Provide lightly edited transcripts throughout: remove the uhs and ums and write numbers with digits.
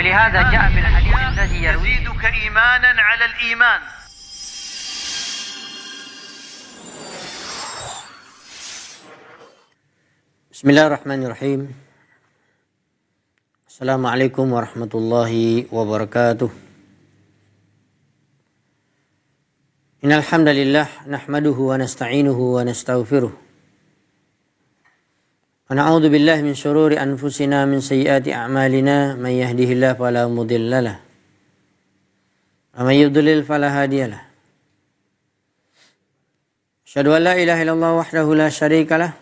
ولهذا جاء في الحديث الذي يرويه يزيدك إيمانا على الإيمان. Bismillahirrahmanirrahim. Assalamualaikum warahmatullahi wabarakatuh. Innal hamdalillah nahmaduhu wa nasta'inuhu wa nastaghfiruh. Wa na'udzu billahi min shururi anfusina min sayyiati a'malina may yahdihillahu fala mudilla lahu wa may yudlil fala hadiya lahu. Asyhadu an la ilaha illallah wahdahu la syarika lahu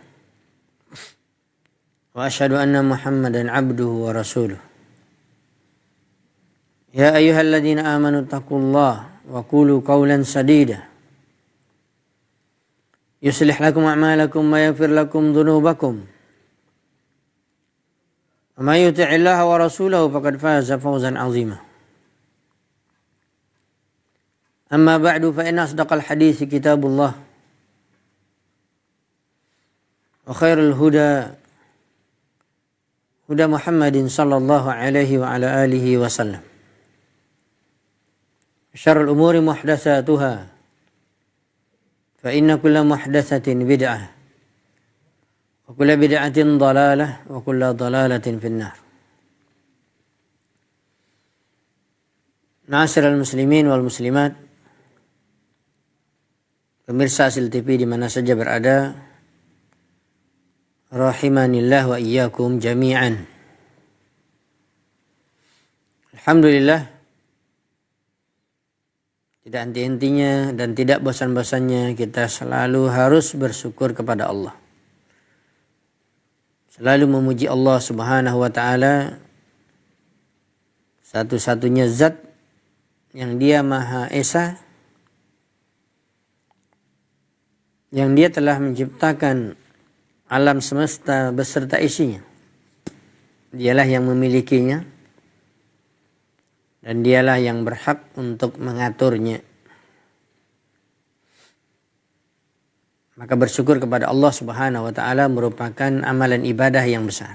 wa asyhadu anna Muhammadan abduhu wa rasuluh. Ya ayyuhalladzina amanu taqullaha wa qulu qawlan sadida yuslih lakum a'malakum wa yaghfir lakum dhunubakum wa may yuti'illaha wa rasulahu faqad faza fawzan 'azima. Amma ba'du fa inna asdaqal hadithi kitabullah wa khairul huda huda Muhammadin sallallahu alaihi wa ala alihi wasallam. Syarrul umuri muhdatsatuha fa inna kulla muhdatsatin bid'ah wa kulla bid'atin dhalalah wa kulla dhalalatin finnar. Ma'asyiral muslimin wal muslimat, pemirsa Asil TV di mana saja berada, rahimanillah wa iyyakum jami'an. Alhamdulillah, tidak henti-hentinya dan tidak bosan-bosannya kita selalu harus bersyukur kepada Allah. Selalu memuji Allah Subhanahu wa taala, satu-satunya zat yang Dia Maha Esa, yang Dia telah menciptakan alam semesta beserta isinya. Dialah yang memilikinya dan Dialah yang berhak untuk mengaturnya. Maka bersyukur kepada Allah Subhanahu wa taala merupakan amalan ibadah yang besar.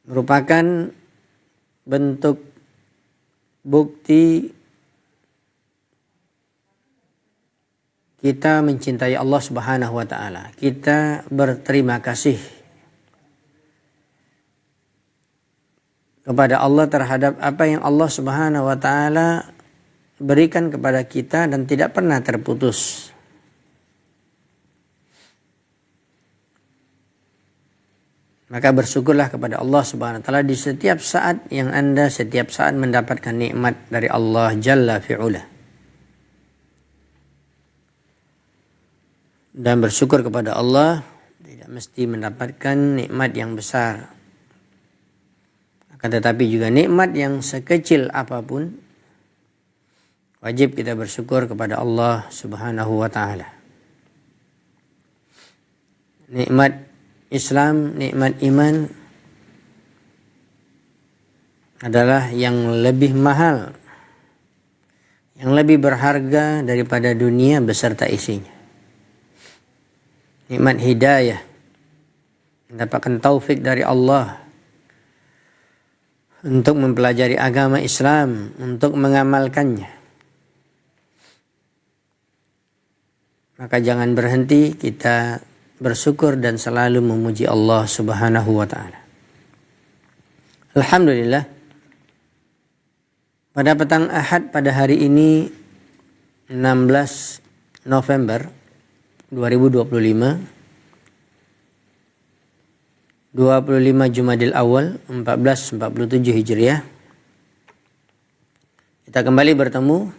Merupakan bentuk bukti kita mencintai Allah Subhanahu wa taala. Kita berterima kasih kepada Allah terhadap apa yang Allah Subhanahu wa taala berikan kepada kita dan tidak pernah terputus. Maka bersyukurlah kepada Allah Subhanahu wa taala di setiap saat yang Anda setiap saat mendapatkan nikmat dari Allah Jalla fi'ula. Dan bersyukur kepada Allah tidak mesti mendapatkan nikmat yang besar. Akan tetapi juga nikmat yang sekecil apapun wajib kita bersyukur kepada Allah Subhanahu wa taala. Nikmat Islam, nikmat iman adalah yang lebih mahal, yang lebih berharga daripada dunia beserta isinya. Nikmat hidayah, mendapatkan taufik dari Allah untuk mempelajari agama Islam, untuk mengamalkannya. Maka jangan berhenti kita bersyukur dan selalu memuji Allah Subhanahu wa taala. Alhamdulillah, pada petang Ahad pada hari ini 16 November 2025, 25 Jumadil Awal 1447 Hijriah, kita kembali bertemu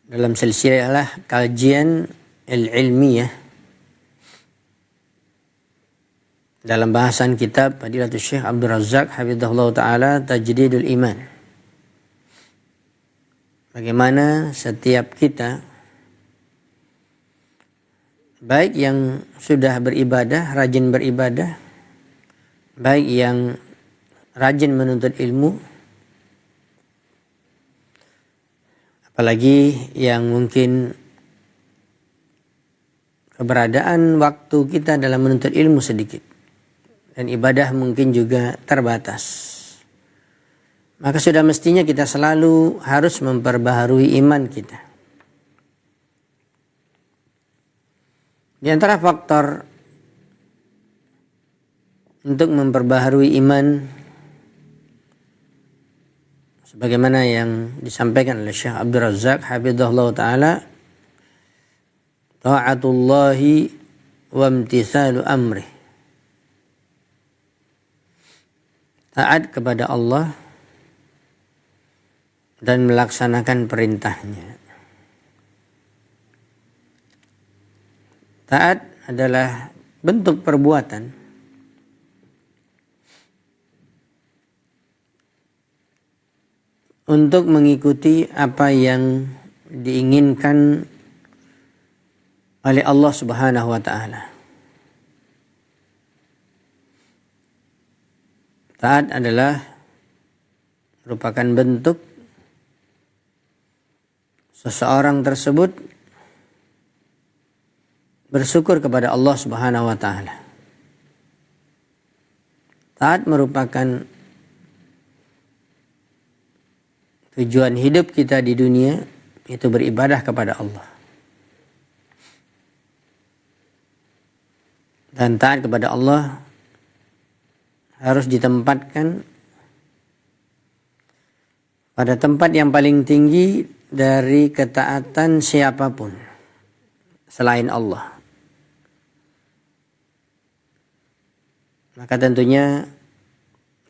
dalam silsilah kajian al-ilmiyah dalam bahasan kitab Fadilatul Syekh Abdul Razak hafizahullah taala Tajdidul Iman. Bagaimana setiap kita, baik yang sudah beribadah, rajin beribadah, baik yang rajin menuntut ilmu, apalagi yang mungkin keberadaan waktu kita dalam menuntut ilmu sedikit. dan ibadah mungkin juga terbatas. Maka sudah mestinya kita selalu harus memperbaharui iman kita. Di antara faktor untuk memperbaharui iman, sebagaimana yang disampaikan oleh Syekh Abdul Razak hafizahullah ta'ala, ta'atullahi wa imtithalu amrih. Taat kepada Allah dan melaksanakan perintahnya. Taat adalah bentuk perbuatan untuk mengikuti apa yang diinginkan oleh Allah Subhanahu wa ta'ala. Taat adalah merupakan bentuk seseorang tersebut bersyukur kepada Allah Subhanahu wa ta'ala. Taat merupakan tujuan hidup kita di dunia, itu beribadah kepada Allah. Dan taat kepada Allah harus ditempatkan pada tempat yang paling tinggi dari ketaatan siapapun selain Allah. Maka tentunya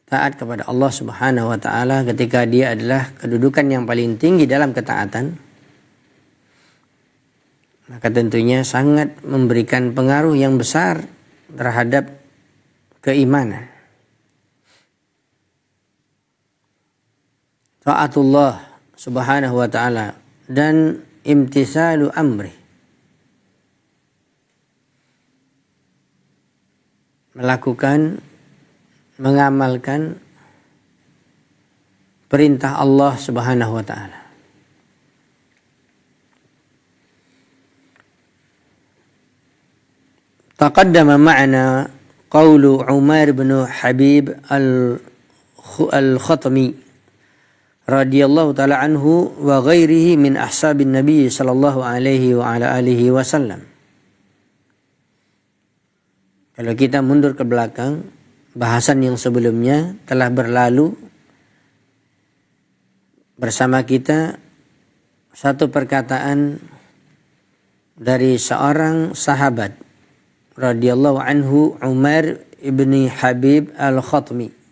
taat kepada Allah Subhanahu wa ta'ala ketika dia adalah kedudukan yang paling tinggi dalam ketaatan, maka tentunya sangat memberikan pengaruh yang besar terhadap keimanan. Taatullah Subhanahu wa ta'ala dan imtisalu amri, melakukan, mengamalkan perintah Allah Subhanahu wa ta'ala. Taqaddama ma'ana qawlu Umar bin Habib al-Khatmi radhiyallahu ta'ala anhu wa ghairihi min ashabin Nabi sallallahu alaihi wa ala alihi wasallam. Kalau kita mundur ke belakang, bahasan yang sebelumnya telah berlalu bersama kita satu perkataan dari seorang sahabat radhiyallahu anhu, Umar ibni Habib al-Khatmi.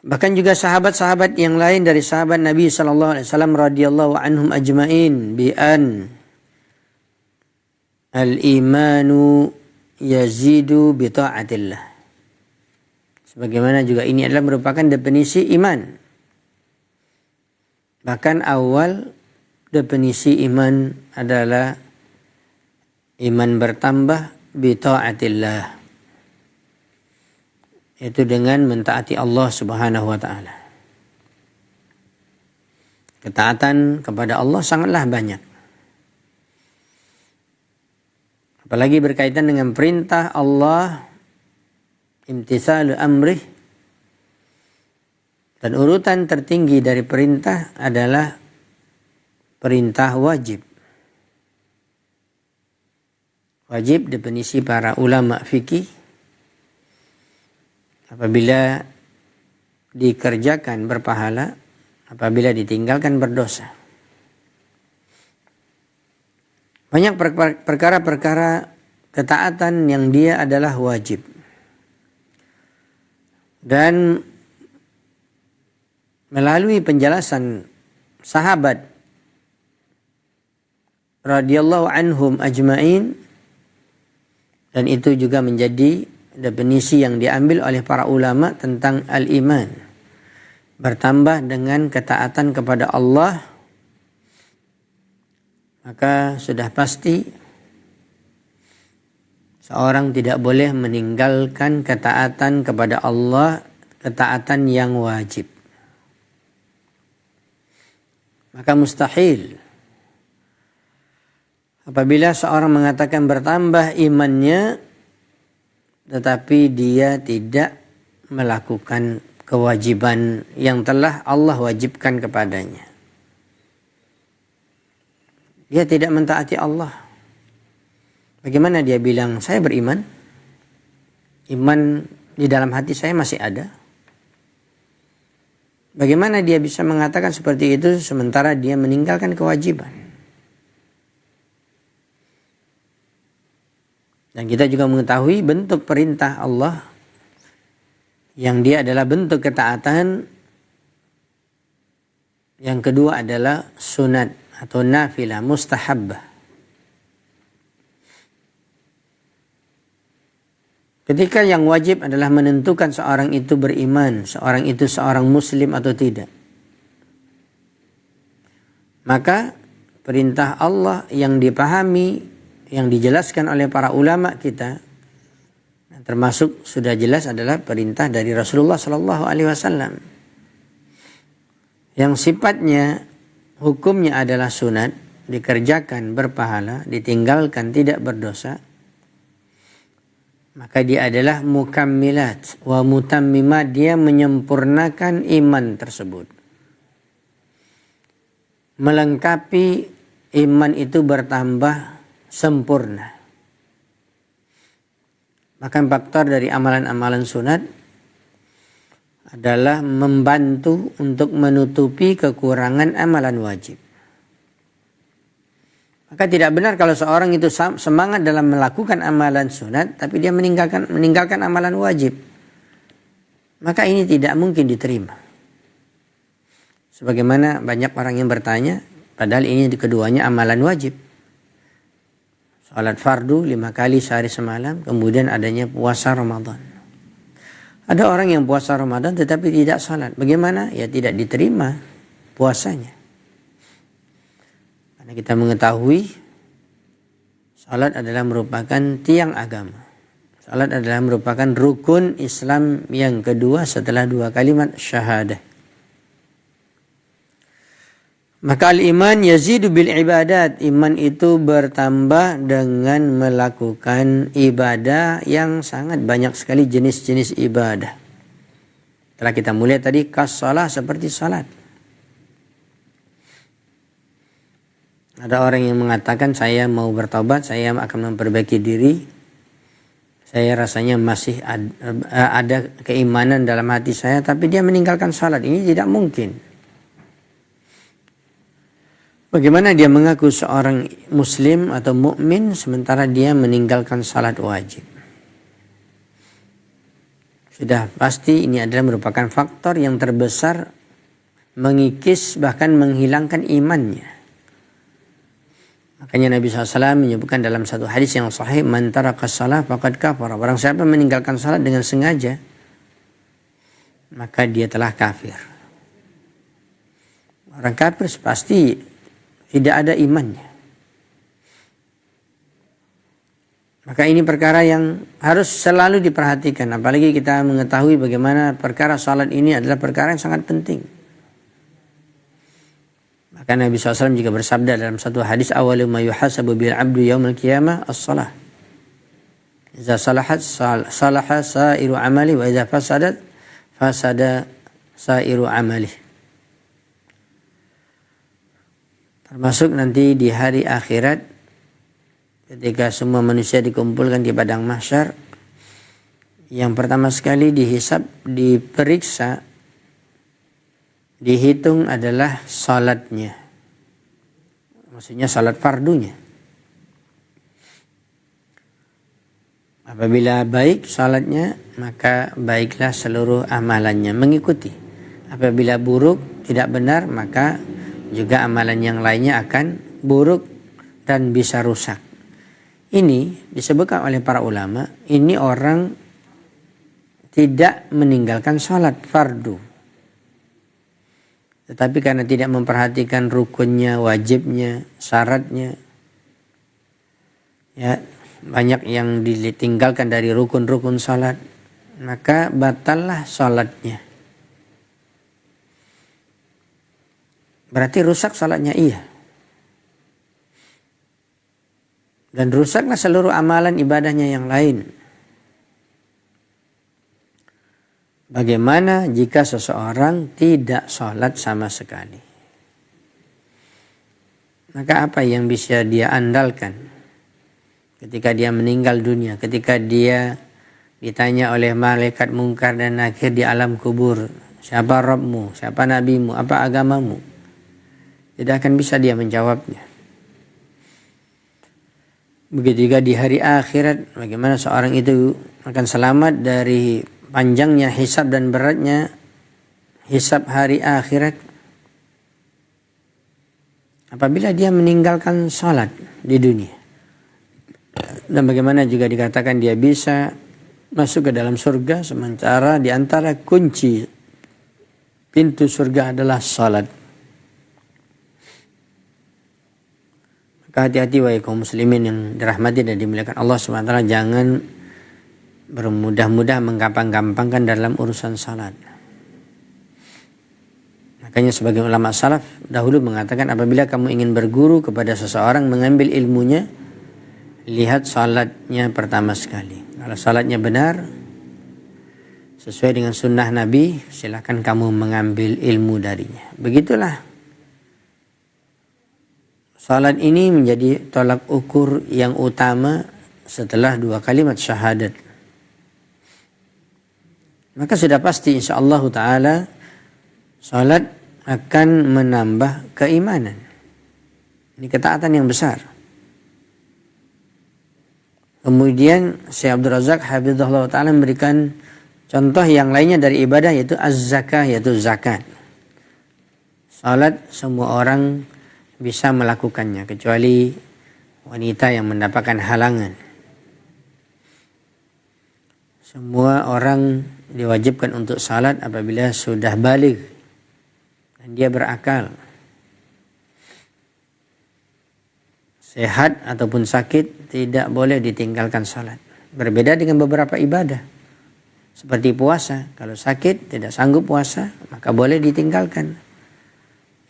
Bahkan juga sahabat-sahabat yang lain dari sahabat Nabi sallallahu alaihi wasallam radhiyallahu anhum ajmain bi an al-imanu yazidu bi ta'atillah. Sebagaimana juga ini adalah merupakan definisi iman. Bahkan awal definisi iman adalah iman bertambah bi ta'atillah, itu dengan mentaati Allah Subhanahu wa ta'ala. Ketaatan kepada Allah sangatlah banyak. Apalagi berkaitan dengan perintah Allah, imtisalu amrih, dan urutan tertinggi dari perintah adalah perintah wajib. Wajib definisi para ulama fikih, apabila dikerjakan berpahala, apabila ditinggalkan berdosa. Banyak perkara-perkara ketaatan yang dia adalah wajib. Dan melalui penjelasan sahabat radhiyallahu anhum ajmain, dan itu juga menjadi definisi yang diambil oleh para ulama tentang al-iman, bertambah dengan ketaatan kepada Allah, maka sudah pasti seorang tidak boleh meninggalkan ketaatan kepada Allah, ketaatan yang wajib. Maka mustahil apabila seorang mengatakan bertambah imannya tetapi dia tidak melakukan kewajiban yang telah Allah wajibkan kepadanya. Dia tidak mentaati Allah. Bagaimana dia bilang, saya beriman, iman di dalam hati saya masih ada? Bagaimana dia bisa mengatakan seperti itu sementara dia meninggalkan kewajiban? Dan kita juga mengetahui bentuk perintah Allah yang dia adalah bentuk ketaatan. Yang kedua adalah sunat atau nafilah, mustahabbah. Ketika yang wajib adalah menentukan seorang itu beriman, seorang itu seorang muslim atau tidak. Maka perintah Allah yang dipahami, yang dijelaskan oleh para ulama kita, termasuk sudah jelas adalah perintah dari Rasulullah SAW, yang sifatnya hukumnya adalah sunat, dikerjakan berpahala, ditinggalkan tidak berdosa. Maka dia adalah mukammilat wa mutammimat, dia menyempurnakan iman tersebut. Melengkapi iman itu bertambah sempurna. Maka faktor dari amalan-amalan sunat adalah membantu untuk menutupi kekurangan amalan wajib. Maka tidak benar kalau seorang itu semangat dalam melakukan amalan sunat, tapi dia meninggalkan amalan wajib. Maka ini tidak mungkin diterima. Sebagaimana banyak orang yang bertanya, padahal ini keduanya amalan wajib. Salat fardu 5 kali sehari semalam, kemudian adanya puasa Ramadan. Ada orang yang puasa Ramadan tetapi tidak salat. Bagaimana? Ya tidak diterima puasanya. Karena kita mengetahui salat adalah merupakan tiang agama. Salat adalah merupakan rukun Islam yang kedua setelah 2 kalimat syahadah. Maka al-iman yazidu bil ibadat. Iman itu bertambah dengan melakukan ibadah yang sangat banyak sekali jenis-jenis ibadah. Telah kita mulai tadi kas-shalah seperti salat. Ada orang yang mengatakan saya mau bertobat, saya akan memperbaiki diri. Saya rasanya masih ada keimanan dalam hati saya, tapi dia meninggalkan salat. Ini tidak mungkin. Bagaimana dia mengaku seorang muslim atau mukmin sementara dia meninggalkan salat wajib? Sudah pasti ini adalah merupakan faktor yang terbesar mengikis bahkan menghilangkan imannya. Makanya Nabi SAW menyebutkan dalam satu hadis yang sahih, man taraka shalah faqad kafara. Barang siapa meninggalkan salat dengan sengaja, maka dia telah kafir. Orang kafir pasti tidak ada imannya. Maka ini perkara yang harus selalu diperhatikan. Apalagi kita mengetahui bagaimana perkara salat ini adalah perkara yang sangat penting. Maka Nabi SAW juga bersabda dalam satu hadis, awalu ma yuhasabu bil abdu yaumil qiyamah as-salah. Iza salahat salaha sairu amali wa iza fasadat fasada sairu amali. Termasuk nanti di hari akhirat ketika semua manusia dikumpulkan di padang mahsyar, yang pertama sekali dihisab, diperiksa, dihitung adalah salatnya. Maksudnya salat fardunya. Apabila baik salatnya, maka baiklah seluruh amalannya mengikuti. Apabila buruk, tidak benar, maka juga amalan yang lainnya akan buruk dan bisa rusak. Ini disebutkan oleh para ulama, ini orang tidak meninggalkan salat fardu. Tetapi karena tidak memperhatikan rukunnya, wajibnya, syaratnya, ya banyak yang ditinggalkan dari rukun-rukun salat, maka batallah salatnya. Berarti rusak salatnya, iya. Dan rusaklah seluruh amalan ibadahnya yang lain. Bagaimana jika seseorang tidak sholat sama sekali? Maka apa yang bisa dia andalkan ketika dia meninggal dunia, ketika dia ditanya oleh malaikat mungkar dan nakir di alam kubur, siapa Rabbmu, siapa nabimu, apa agamamu? Tidak akan bisa dia menjawabnya. Begitu juga di hari akhirat, bagaimana seorang itu akan selamat dari panjangnya hisab dan beratnya hisab hari akhirat apabila dia meninggalkan sholat di dunia. Dan bagaimana juga dikatakan dia bisa masuk ke dalam surga sementara di antara kunci pintu surga adalah sholat. Maka hati-hati wahai kaum muslimin yang dirahmati dan dimuliakan Allah SWT, jangan bermudah-mudah menggampang-gampangkan dalam urusan salat. Makanya sebagian ulama salaf dahulu mengatakan apabila kamu ingin berguru kepada seseorang mengambil ilmunya, lihat salatnya pertama sekali. Kalau salatnya benar sesuai dengan sunnah Nabi, silakan kamu mengambil ilmu darinya. Begitulah. Salat ini menjadi tolak ukur yang utama setelah 2 kalimat syahadat. Maka sudah pasti insyaallah ta'ala salat akan menambah keimanan. Ini ketaatan yang besar. Kemudian Syekh Abdul Razak hafizahullah ta'ala memberikan contoh yang lainnya dari ibadah yaitu az-zakah, yaitu zakat. Salat semua orang bisa melakukannya kecuali wanita yang mendapatkan halangan. Semua orang diwajibkan untuk salat apabila sudah baligh dan dia berakal. Sehat ataupun sakit tidak boleh ditinggalkan salat. Berbeda dengan beberapa ibadah seperti puasa. Kalau sakit tidak sanggup puasa maka boleh ditinggalkan.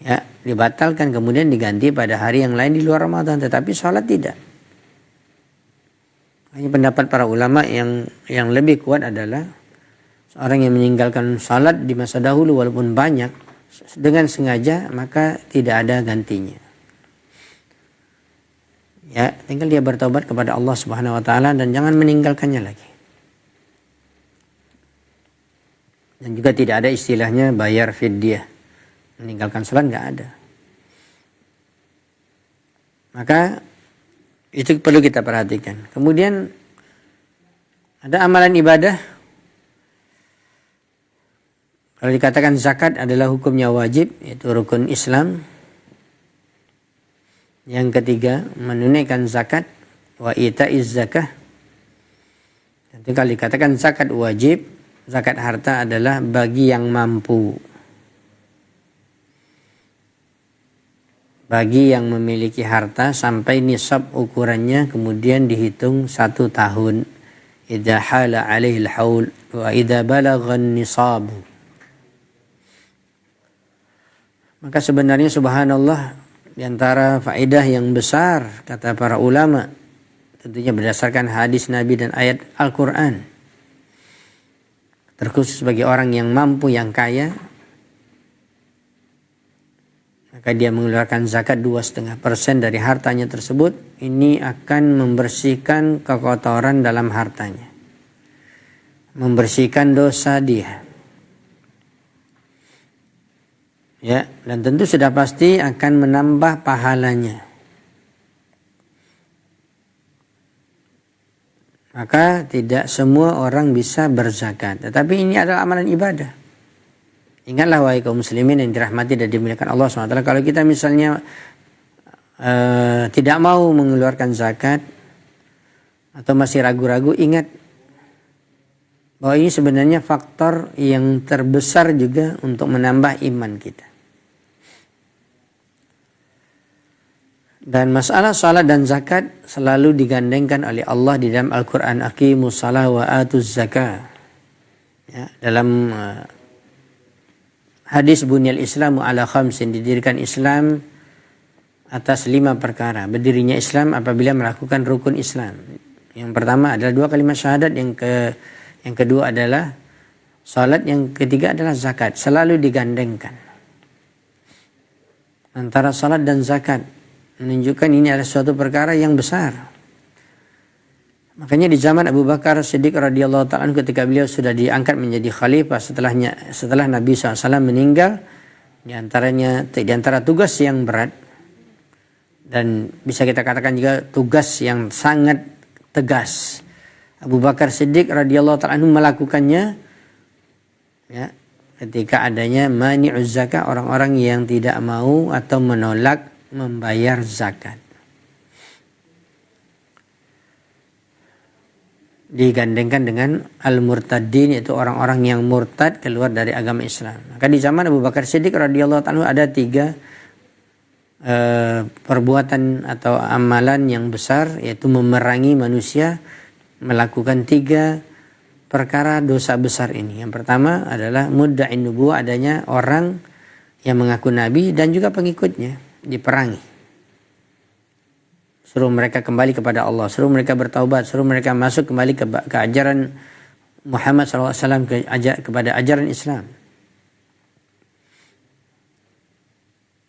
Ya, dibatalkan kemudian diganti pada hari yang lain di luar Ramadan, tetapi sholat tidak. Hanya pendapat para ulama yang lebih kuat adalah seorang yang meninggalkan sholat di masa dahulu walaupun banyak dengan sengaja maka tidak ada gantinya. Ya, tinggal dia bertobat kepada Allah Subhanahu wa taala dan jangan meninggalkannya lagi. Dan juga tidak ada istilahnya bayar fidyah. Meninggalkan sholat nggak ada. Maka itu perlu kita perhatikan. Kemudian ada amalan ibadah. Kalau dikatakan zakat adalah hukumnya wajib, yaitu rukun Islam. Yang ketiga, menunaikan zakat, wa ita'iz zakah. Jadi kalau dikatakan zakat wajib, zakat harta adalah bagi yang mampu. Bagi yang memiliki harta sampai nisab ukurannya kemudian dihitung 1 tahun. Idza hala alaihil haul wa idza balaghan nisab. Maka sebenarnya subhanallah di antara faedah yang besar kata para ulama tentunya berdasarkan hadis Nabi dan ayat Al-Qur'an. Terkhusus bagi orang yang mampu, yang kaya, maka dia mengeluarkan zakat 2,5% dari hartanya tersebut. Ini akan membersihkan kekotoran dalam hartanya, membersihkan dosa dia. Ya, dan tentu sudah pasti akan menambah pahalanya. Maka tidak semua orang bisa berzakat, tetapi ini adalah amalan ibadah. Ingatlah wahai kaum muslimin yang dirahmati dan dimuliakan Allah SWT. Kalau kita misalnya tidak mau mengeluarkan zakat atau masih ragu-ragu, ingat bahwa ini sebenarnya faktor yang terbesar juga untuk menambah iman kita. Dan masalah salat dan zakat selalu digandengkan oleh Allah di dalam Al-Quran. Aqimus salah wa atuz zakah. Ya, dalam hadis bunyal Islamu ala khamsin, didirikan Islam atas 5 perkara. Berdirinya Islam apabila melakukan rukun Islam. Yang pertama adalah 2 kalimat syahadat, yang kedua adalah Salat yang ketiga adalah zakat, selalu digandengkan antara salat dan zakat, menunjukkan ini adalah suatu perkara yang besar. Makanya di zaman Abu Bakar Siddiq radhiyallahu ta'ala ketika beliau sudah diangkat menjadi khalifah setelah Nabi SAW meninggal, di antara tugas yang berat dan bisa kita katakan juga tugas yang sangat tegas, Abu Bakar Siddiq radhiyallahu ta'ala melakukannya ya, ketika adanya mani'uz zakat, orang-orang yang tidak mau atau menolak membayar zakat. Digandengkan dengan al-murtadin, yaitu orang-orang yang murtad keluar dari agama Islam. Maka di zaman Abu Bakar Siddiq radhiyallahu anhu ada 3 perbuatan atau amalan yang besar, yaitu memerangi manusia, melakukan 3 perkara dosa besar ini. Yang pertama adalah mudda'in nubuwah, adanya orang yang mengaku nabi dan juga pengikutnya diperangi. Suruh mereka kembali kepada Allah, suruh mereka bertaubat, suruh mereka masuk kembali ke ajaran Muhammad SAW, kepada ajaran Islam.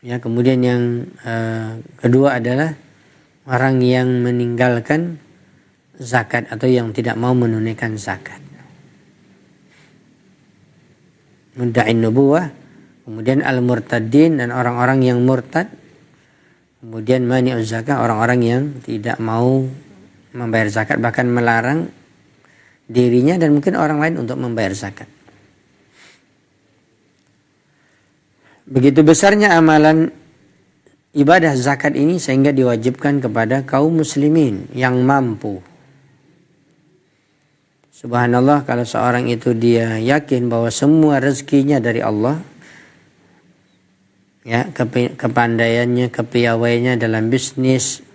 Ya, kemudian yang kedua adalah orang yang meninggalkan zakat atau yang tidak mau menunaikan zakat. Mudda'in nubuwah, kemudian al-murtadin dan orang-orang yang murtad. Kemudian mani'uz zakat, orang-orang yang tidak mau membayar zakat, bahkan melarang dirinya dan mungkin orang lain untuk membayar zakat. Begitu besarnya amalan ibadah zakat ini sehingga diwajibkan kepada kaum muslimin yang mampu. Subhanallah, kalau seorang itu dia yakin bahwa semua rezekinya dari Allah, ya, kepandaiannya, kepiawaiannya dalam bisnis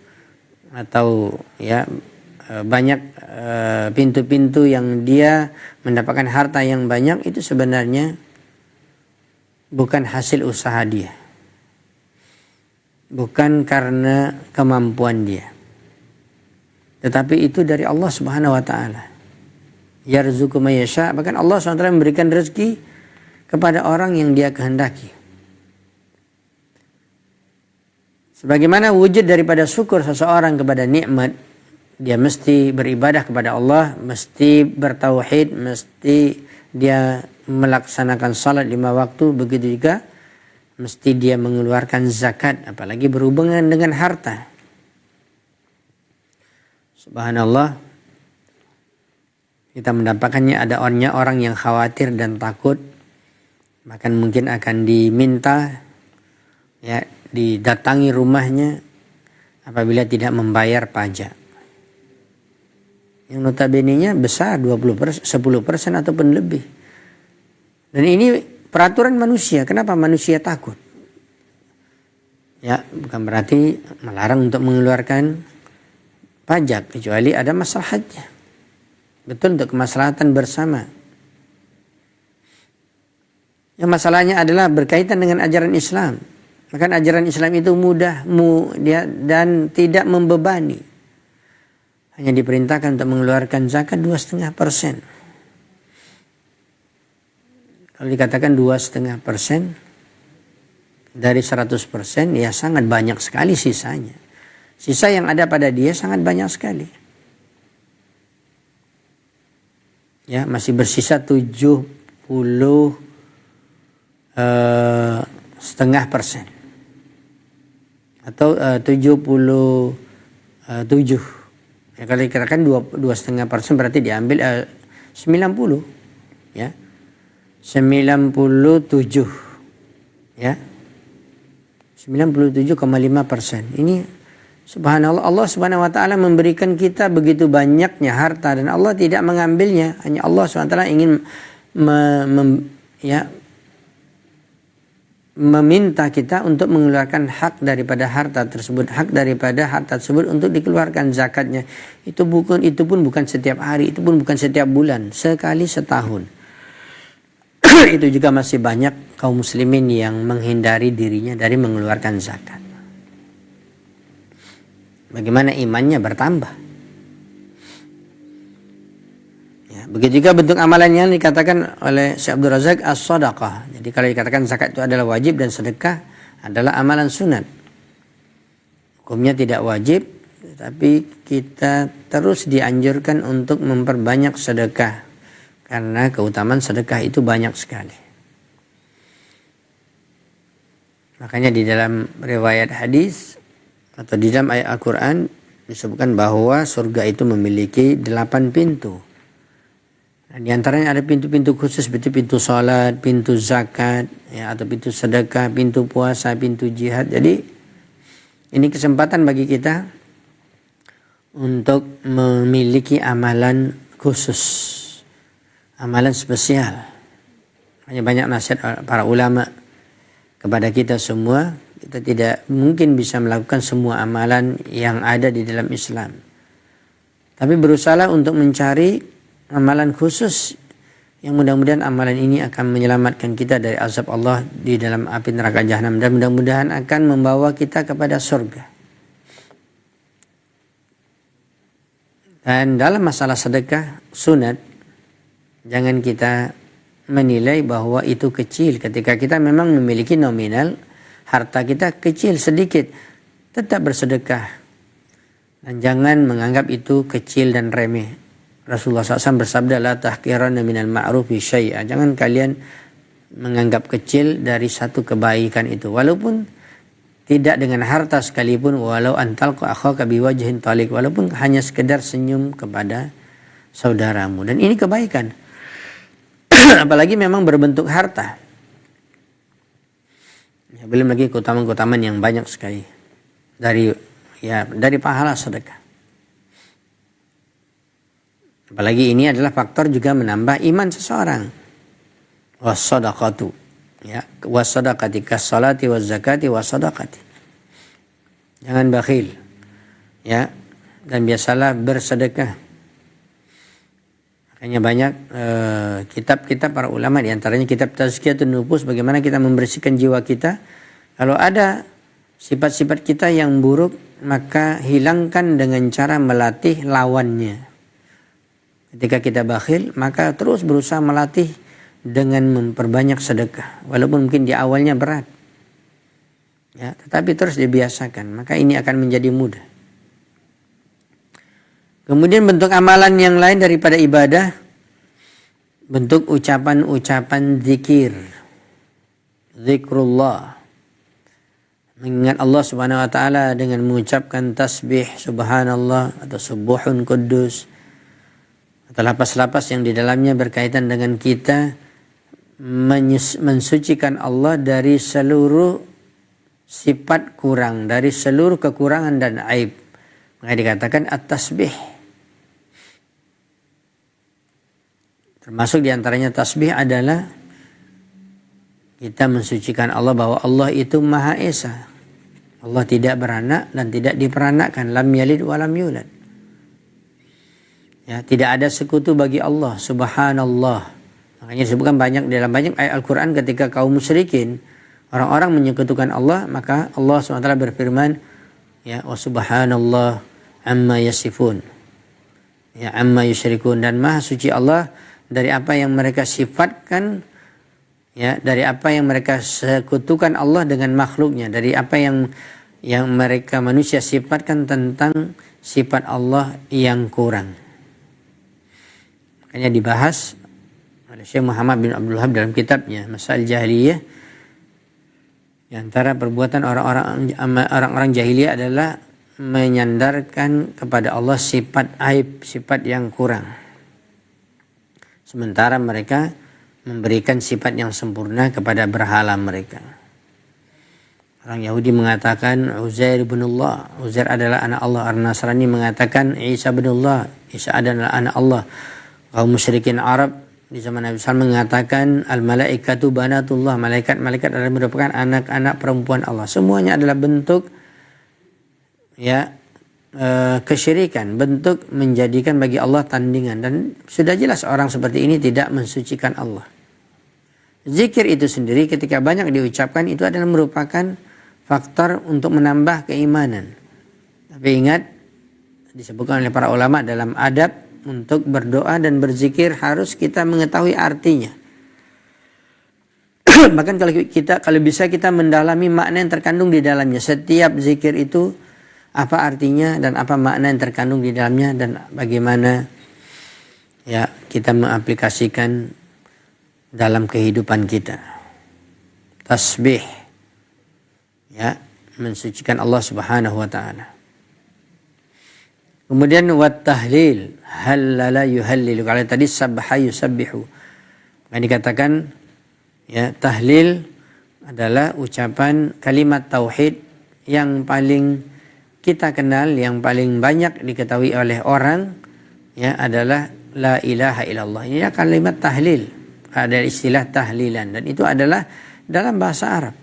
atau ya banyak pintu-pintu yang dia mendapatkan harta yang banyak, itu sebenarnya bukan hasil usaha dia, bukan karena kemampuan dia, tetapi itu dari Allah Subhanahu wa taala. Yarzuqu may yasha, bahkan Allah SWT memberikan rezeki kepada orang yang dia kehendaki. Sebagaimana wujud daripada syukur seseorang kepada nikmat, dia mesti beribadah kepada Allah, mesti bertauhid, mesti dia melaksanakan salat 5 waktu, begitu juga mesti dia mengeluarkan zakat, apalagi berhubungan dengan harta. Subhanallah, kita mendapatkannya ada orang yang khawatir dan takut, bahkan mungkin akan diminta ya didatangi rumahnya apabila tidak membayar pajak. Yang notabene-nya besar 10% ataupun lebih. Dan ini peraturan manusia. Kenapa manusia takut? Ya, bukan berarti melarang untuk mengeluarkan pajak kecuali ada maslahatnya. Betul, untuk kemaslahatan bersama. Yang masalahnya adalah berkaitan dengan ajaran Islam. Maka ajaran Islam itu mudah dan tidak membebani. Hanya diperintahkan untuk mengeluarkan zakat 2,5%. Kalau dikatakan 2,5% dari 100%, ya sangat banyak sekali sisanya. Sisa yang ada pada dia sangat banyak sekali. Ya, masih bersisa 70,5%. Atau 77. Ya, kalau dikatakan 2,5% berarti diambil 90. Ya. 97. Ya. 97,5%. Ini subhanallah, Allah Subhanahu wa taala memberikan kita begitu banyaknya harta dan Allah tidak mengambilnya. Hanya Allah Subhanahu wa taala ingin meminta kita untuk mengeluarkan hak daripada harta tersebut, untuk dikeluarkan zakatnya. Itu pun bukan setiap hari, itu pun bukan setiap bulan, sekali setahun. Itu juga masih banyak kaum muslimin yang menghindari dirinya dari mengeluarkan zakat. Bagaimana imannya bertambah? Ya, Begitu juga bentuk amalan yang dikatakan oleh Syekh Abdul Razak as-sadaqah. Jadi kalau dikatakan zakat itu adalah wajib dan sedekah adalah amalan sunat. Hukumnya tidak wajib, tapi kita terus dianjurkan untuk memperbanyak sedekah. Karena keutamaan sedekah itu banyak sekali. Makanya di dalam riwayat hadis atau di dalam ayat Al-Quran disebutkan bahwa surga itu memiliki 8 pintu. Dan di antaranya ada pintu-pintu khusus seperti pintu salat, pintu zakat, ya, atau pintu sedekah, pintu puasa, pintu jihad. Jadi ini kesempatan bagi kita untuk memiliki amalan khusus, amalan spesial. Hanya banyak nasihat para ulama kepada kita semua. Kita tidak mungkin bisa melakukan semua amalan yang ada di dalam Islam. Tapi berusaha untuk mencari amalan khusus yang mudah-mudahan amalan ini akan menyelamatkan kita dari azab Allah di dalam api neraka jahanam dan mudah-mudahan akan membawa kita kepada surga. Dan dalam masalah sedekah sunat, jangan kita menilai bahwa itu kecil ketika kita memang memiliki nominal harta kita kecil sedikit, tetap bersedekah dan jangan menganggap itu kecil dan remeh. Rasulullah SAW bersabda, la tahqiranna minal ma'rufi syai'a. Jangan kalian menganggap kecil dari satu kebaikan itu. Walaupun tidak dengan harta sekalipun, walau antalqa akhaka biwajhin talik. Walaupun hanya sekedar senyum kepada saudaramu. Dan ini kebaikan. Apalagi memang berbentuk harta. Ya, belum lagi keutamaan-keutamaan yang banyak sekali. Dari pahala sedekah. Apalagi ini adalah faktor juga menambah iman seseorang. Was-sadaqatu. Ya, was-sadaqati kas-salati waz-zakati was-sadaqati. Jangan bakhil. Ya, dan biasalah bersedekah. Makanya banyak kitab-kitab para ulama, di antaranya kitab Tazkiyatun Nufus, bagaimana kita membersihkan jiwa kita. Kalau ada sifat-sifat kita yang buruk, maka hilangkan dengan cara melatih lawannya. Ketika kita bakhil, maka terus berusaha melatih dengan memperbanyak sedekah. Walaupun mungkin di awalnya berat. Ya, tetapi terus dibiasakan, maka ini akan menjadi mudah. Kemudian bentuk amalan yang lain daripada ibadah, bentuk ucapan-ucapan zikir. Zikrullah. Mengingat Allah Subhanahu wa taala dengan mengucapkan tasbih subhanallah atau subuhun kudus. Atau lapas-lapas yang di dalamnya berkaitan dengan kita mensucikan Allah dari seluruh sifat kurang, dari seluruh kekurangan dan aib. Maka dikatakan at-tasbih. Termasuk diantaranya tasbih adalah kita mensucikan Allah bahwa Allah itu Maha Esa. Allah tidak beranak dan tidak diperanakkan. Lam yalid wa lam yulad. Ya, tidak ada sekutu bagi Allah, subhanallah. Makanya disebutkan banyak dalam banyak ayat Al-Quran ketika kaum musyrikin, orang-orang menyekutukan Allah, maka Allah SWT berfirman, ya, wa subhanallah amma yasifun. Ya, amma yusyrikun, dan maha suci Allah dari apa yang mereka sifatkan, ya, dari apa yang mereka sekutukan Allah dengan makhluknya, dari apa yang mereka manusia sifatkan tentang sifat Allah yang kurang. Makanya dibahas oleh Syekh Muhammad bin Abdul Wahab dalam kitabnya Masail Jahiliyah. Di antara perbuatan orang-orang jahiliyah adalah menyandarkan kepada Allah sifat aib, sifat yang kurang. Sementara mereka memberikan sifat yang sempurna kepada berhala mereka. Orang Yahudi mengatakan Uzair ibnullah, Uzair adalah anak Allah. Orang Nasrani mengatakan Isa ibnullah, Isa adalah anak Allah. Kaum musyrikin Arab di zaman Nabi SAW mengatakan al-malaikatu banatullah, malaikat-malaikat adalah merupakan anak-anak perempuan Allah. Semuanya adalah bentuk kesyirikan, bentuk menjadikan bagi Allah tandingan, dan sudah jelas orang seperti ini tidak mensucikan Allah. Zikir itu sendiri ketika banyak diucapkan itu adalah merupakan faktor untuk menambah keimanan. Tapi ingat, disebutkan oleh para ulama dalam adab untuk berdoa dan berzikir harus kita mengetahui artinya. Bahkan kalau bisa kita mendalami makna yang terkandung di dalamnya. Setiap zikir itu apa artinya dan apa makna yang terkandung di dalamnya dan bagaimana ya kita mengaplikasikan dalam kehidupan kita. Tasbih, ya, mensucikan Allah Subhanahu wa taala. Kemudian wat tahlil, halala yuhallilu. Kalau tadi sabbaha yusabbihu. Yang dikatakan ya, tahlil adalah ucapan kalimat tauhid yang paling kita kenal, yang paling banyak diketahui oleh orang ya adalah la ilaha illallah. Ini kalimat tahlil. Ada istilah tahlilan dan itu adalah dalam bahasa Arab.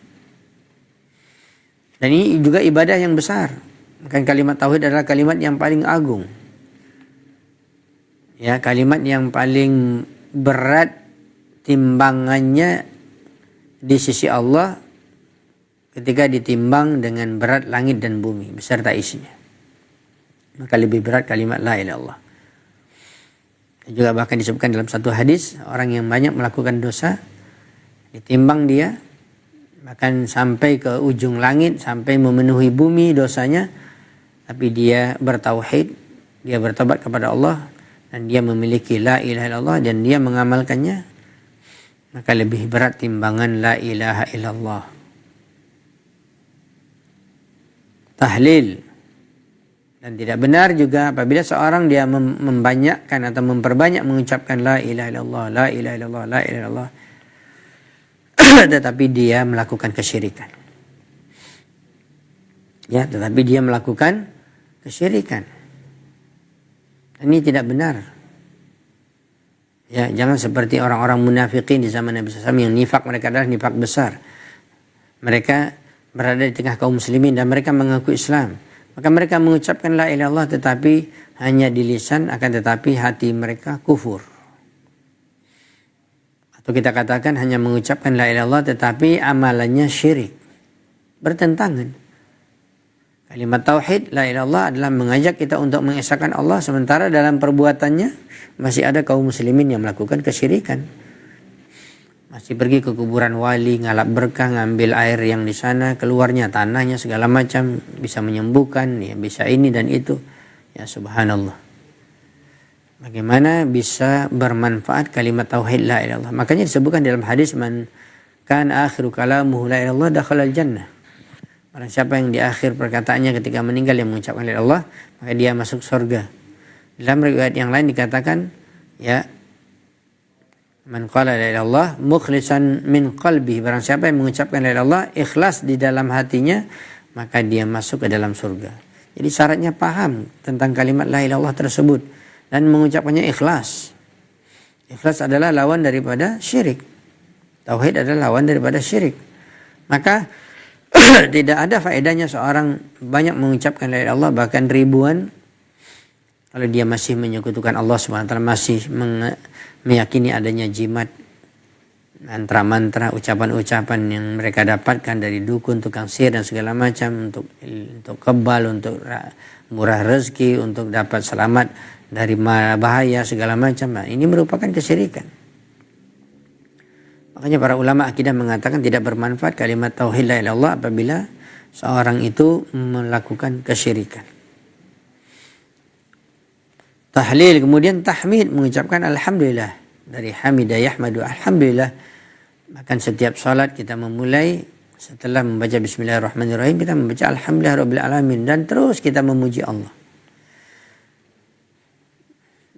Dan ini juga ibadah yang besar. Maka kalimat tauhid adalah kalimat yang paling agung. Ya, kalimat yang paling berat timbangannya di sisi Allah ketika ditimbang dengan berat langit dan bumi beserta isinya. Maka lebih berat kalimat la ilaha illallah. Juga bahkan disebutkan dalam satu hadis, orang yang banyak melakukan dosa ditimbang dia bahkan sampai ke ujung langit, sampai memenuhi bumi dosanya, tapi dia bertauhid, dia bertobat kepada Allah dan dia memiliki la ilaha illallah dan dia mengamalkannya, maka lebih berat timbangan la ilaha illallah. Tahlil. Dan tidak benar juga apabila seorang dia membanyakkan atau memperbanyak mengucapkan la ilaha illallah, la ilaha illallah, la ilaha illallah, tetapi dia melakukan kesyirikan. Ya, tetapi dia melakukan kesyirikan. Ini tidak benar. Ya, jangan seperti orang-orang munafikin di zaman Nabi SAW yang nifak mereka adalah nifak besar. Mereka berada di tengah kaum muslimin dan mereka mengaku Islam. Maka mereka mengucapkan la ilaha illallah tetapi hanya di lisan, akan tetapi hati mereka kufur. Atau kita katakan hanya mengucapkan la ilaha illallah tetapi amalannya syirik. Bertentangan. Kalimat tauhid la ilaha illallah adalah mengajak kita untuk mengesahkan Allah, sementara dalam perbuatannya masih ada kaum muslimin yang melakukan kesyirikan. Masih pergi ke kuburan wali, ngalap berkah, ngambil air yang di sana, keluarnya tanahnya segala macam, bisa menyembuhkan, ya bisa ini dan itu. Ya subhanallah. Bagaimana bisa bermanfaat kalimat tauhid la ilaha illallah? Makanya disebutkan dalam hadis, man kan akhiru kalamuhu la ilaha illallah dakhalal jannah. Barang siapa yang di akhir perkataannya ketika meninggal yang mengucapkan la ilaha illallah, maka dia masuk surga. Dalam riwayat yang lain dikatakan, ya, man qala la ilaha illallah mukhlishan min qalbi, barang siapa yang mengucapkan la ilaha illallah ikhlas di dalam hatinya, maka dia masuk ke dalam surga. Jadi syaratnya paham tentang kalimat la ilaha illallah tersebut dan mengucapkannya ikhlas. Ikhlas adalah lawan daripada syirik. Tauhid adalah lawan daripada syirik. Maka tidak ada faedahnya seorang banyak mengucapkan la ilaha illallah bahkan ribuan kalau dia masih menyekutukan Allah SWT, masih meyakini adanya jimat, mantra-mantra, ucapan-ucapan yang mereka dapatkan dari dukun, tukang sihir dan segala macam untuk kebal, untuk murah rezeki, untuk dapat selamat dari bahaya segala macam. Nah, ini merupakan kesyirikan. Makanya para ulama akidah mengatakan tidak bermanfaat kalimat tauhid la ilaha illallah apabila seorang itu melakukan kesyirikan. Tahlil, kemudian tahmid, mengucapkan alhamdulillah. Dari hamidah yahmadu, alhamdulillah. Bahkan setiap salat kita memulai setelah membaca bismillahirrahmanirrahim, kita membaca alhamdulillah rabbil alamin dan terus kita memuji Allah.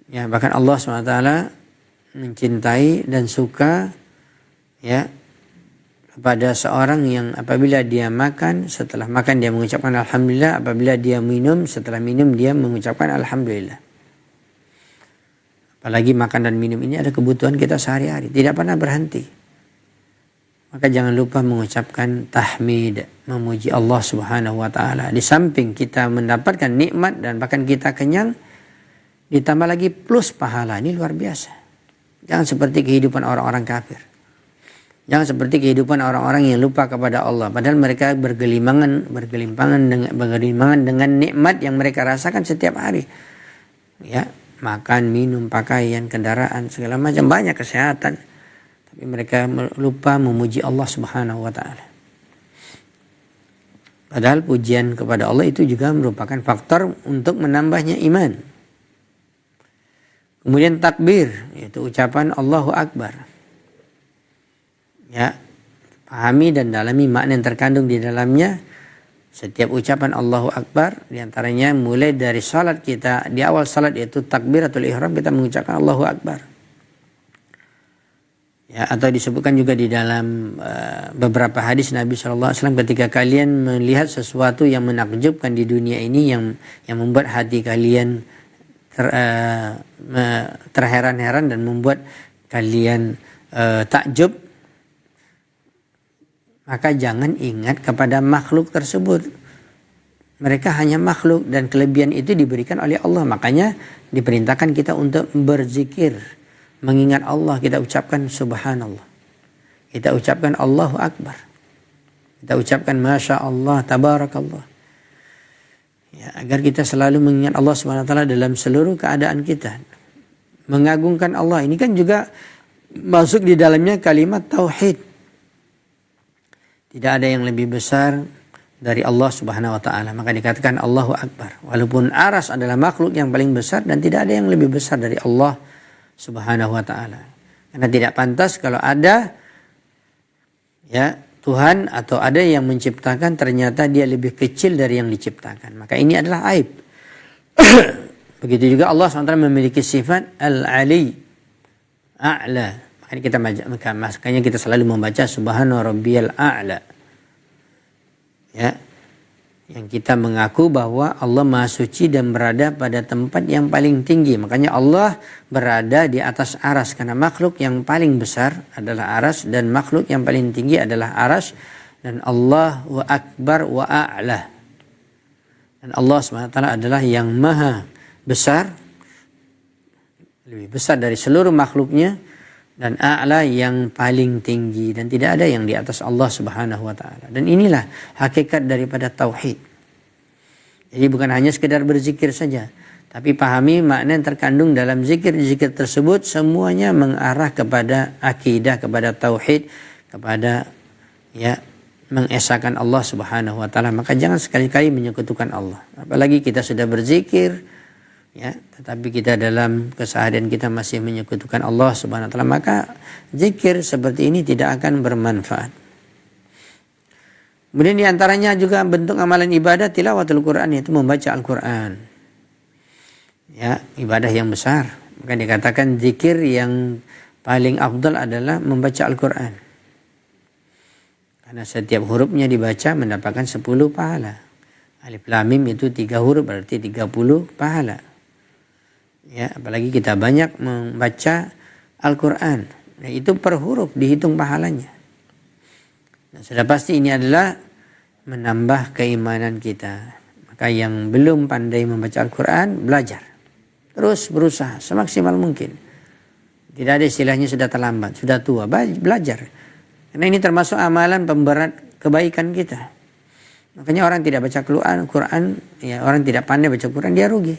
Ya, bahkan Allah SWT mencintai dan suka ya kepada seorang yang apabila dia makan, setelah makan dia mengucapkan alhamdulillah, apabila dia minum, setelah minum dia mengucapkan alhamdulillah. Apalagi makan dan minum ini ada kebutuhan kita sehari-hari, tidak pernah berhenti. Maka jangan lupa mengucapkan tahmid, memuji Allah Subhanahu wa taala. Di samping kita mendapatkan nikmat dan bahkan kita kenyang, ditambah lagi plus pahala. Ini luar biasa. Jangan seperti kehidupan orang-orang kafir. Jangan seperti kehidupan orang-orang yang lupa kepada Allah, padahal mereka bergelimpangan dengan nikmat yang mereka rasakan setiap hari. Ya, makan, minum, pakaian, kendaraan, segala macam, banyak kesehatan. Tapi mereka lupa memuji Allah Subhanahu wa taala. Padahal pujian kepada Allah itu juga merupakan faktor untuk menambahnya iman. Kemudian takbir, yaitu ucapan Allahu Akbar. Ya, pahami dan dalami makna yang terkandung di dalamnya. Setiap ucapan Allahu Akbar, diantaranya mulai dari salat kita, di awal salat yaitu takbiratul ihram, kita mengucapkan Allahu Akbar. Ya, atau disebutkan juga di dalam beberapa hadis Nabi SAW, ketika kalian melihat sesuatu yang menakjubkan di dunia ini, yang membuat hati kalian terheran-heran dan membuat kalian takjub, maka jangan ingat kepada makhluk tersebut. Mereka hanya makhluk dan kelebihan itu diberikan oleh Allah. Makanya diperintahkan kita untuk berzikir, mengingat Allah. Kita ucapkan subhanallah, kita ucapkan Allahu Akbar, kita ucapkan Masya Allah, Tabarakallah. Ya, agar kita selalu mengingat Allah SWT dalam seluruh keadaan kita. Mengagungkan Allah. Ini kan juga masuk di dalamnya kalimat tauhid. Tidak ada yang lebih besar dari Allah Subhanahu wa taala. Maka dikatakan Allahu Akbar. Walaupun aras adalah makhluk yang paling besar, dan tidak ada yang lebih besar dari Allah Subhanahu wa taala. Karena tidak pantas kalau ada ya Tuhan atau ada yang menciptakan ternyata dia lebih kecil dari yang diciptakan. Maka ini adalah aib. Begitu juga Allah SWT memiliki sifat Al-Ali, A'la. Makanya kita selalu membaca Subhana Rabbiyal A'la. Ya. Yang kita mengaku bahwa Allah Maha Suci dan berada pada tempat yang paling tinggi. Makanya Allah berada di atas aras. Karena makhluk yang paling besar adalah aras. Dan makhluk yang paling tinggi adalah aras. Dan Allah wa akbar wa a'la. Dan Allah SWT adalah yang maha besar. Lebih besar dari seluruh makhluknya. Dan a'la yang paling tinggi, dan tidak ada yang di atas Allah Subhanahu wa taala. Dan inilah hakikat daripada tauhid. Jadi bukan hanya sekedar berzikir saja, tapi pahami makna yang terkandung dalam zikir-zikir tersebut, semuanya mengarah kepada akidah, kepada tauhid, kepada ya mengesahkan Allah Subhanahu wa taala. Maka jangan sekali-kali menyekutukan Allah. Apalagi kita sudah berzikir ya, tetapi kita dalam keseharian kita masih menyekutukan Allah Subhanahu wa taala, maka zikir seperti ini tidak akan bermanfaat. Kemudian diantaranya juga bentuk amalan ibadah tilawatul Quran, yaitu membaca Al-Quran. Ya, ibadah yang besar. Maka dikatakan zikir yang paling afdal adalah membaca Al-Quran. Karena setiap hurufnya dibaca mendapatkan 10 pahala. Alif Lam Mim itu 3 huruf berarti 30 pahala. Ya, apalagi kita banyak membaca Al-Quran. Nah, itu per huruf dihitung pahalanya. Nah, sudah pasti ini adalah menambah keimanan kita. Maka yang belum pandai membaca Al-Quran, belajar. Terus berusaha semaksimal mungkin. Tidak ada istilahnya sudah terlambat, sudah tua. Belajar. Karena ini termasuk amalan pemberat kebaikan kita. Makanya orang tidak baca Quran, ya orang tidak pandai baca Quran, dia rugi.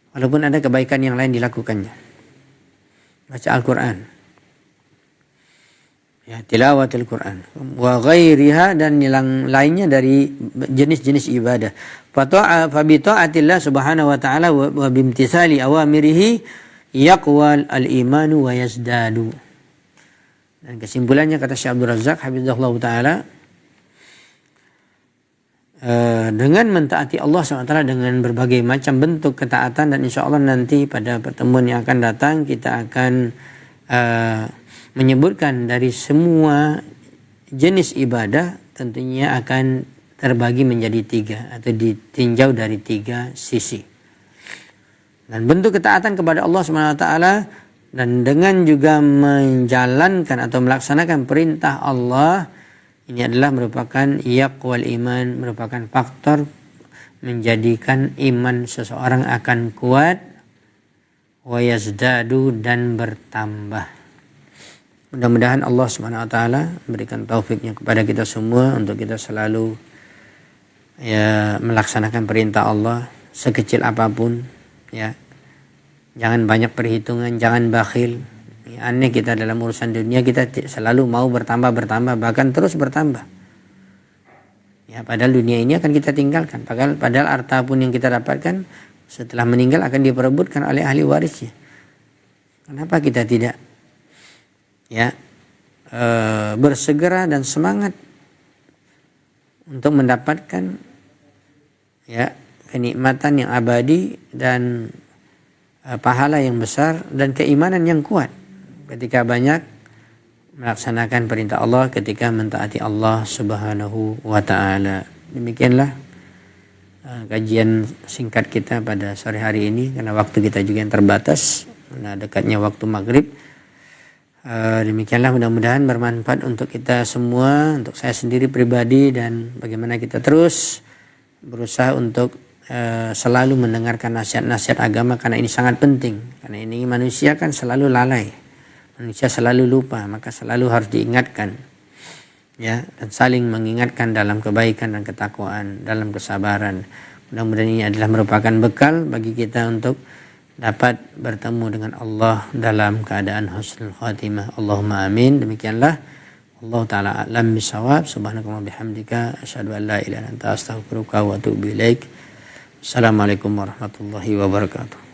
Walaupun ada kebaikan yang lain dilakukannya. Baca Al-Quran. Ya, tilawatul Quran. Wa ghairiha, dan yang lainnya dari jenis-jenis ibadah. Fabita'atillah subhanahu wa ta'ala wa bimtisali awamirihi yaqwal al-imanu wa yazdadu. Dan kesimpulannya kata Syekh Abdul Razak hafizahullah ta'ala, dengan mentaati Allah SWT dengan berbagai macam bentuk ketaatan, dan insya Allah nanti pada pertemuan yang akan datang kita akan menyebutkan dari semua jenis ibadah tentunya akan terbagi menjadi 3 atau ditinjau dari 3 sisi. Dan bentuk ketaatan kepada Allah SWT dan dengan juga menjalankan atau melaksanakan perintah Allah, ini adalah merupakan yaqwal iman, merupakan faktor menjadikan iman seseorang akan kuat, wa yazdadu, dan bertambah. Mudah-mudahan Allah Subhanahu wa taala memberikan taufiknya kepada kita semua untuk kita selalu ya melaksanakan perintah Allah sekecil apapun ya. Jangan banyak perhitungan, jangan bakhil. Aneh kita dalam urusan dunia kita selalu mau bertambah, bahkan terus bertambah. Ya, padahal dunia ini akan kita tinggalkan. Padahal harta pun yang kita dapatkan setelah meninggal akan diperebutkan oleh ahli warisnya. Kenapa kita tidak bersegera dan semangat untuk mendapatkan kenikmatan yang abadi dan pahala yang besar dan keimanan yang kuat ketika banyak melaksanakan perintah Allah, ketika mentaati Allah Subhanahu wa taala. Demikianlah kajian singkat kita pada sore hari ini karena waktu kita juga yang terbatas, karena dekatnya waktu maghrib. Demikianlah, mudah-mudahan bermanfaat untuk kita semua, untuk saya sendiri pribadi, dan bagaimana kita terus berusaha untuk selalu mendengarkan nasihat-nasihat agama, karena ini sangat penting. Karena ini manusia kan selalu lalai, manusia selalu lupa, maka selalu harus diingatkan, ya, dan saling mengingatkan dalam kebaikan dan ketakwaan, dalam kesabaran. Mudah-mudahan ini adalah merupakan bekal bagi kita untuk dapat bertemu dengan Allah dalam keadaan husnul khatimah. Allahumma amin. Demikianlah, Allah taala a'lam bisawab. Subhanakallahumma bihamdika asyhadu an la ilaha illa anta astaghfiruka wa atubu ilaik. Assalamualaikum warahmatullahi wabarakatuh.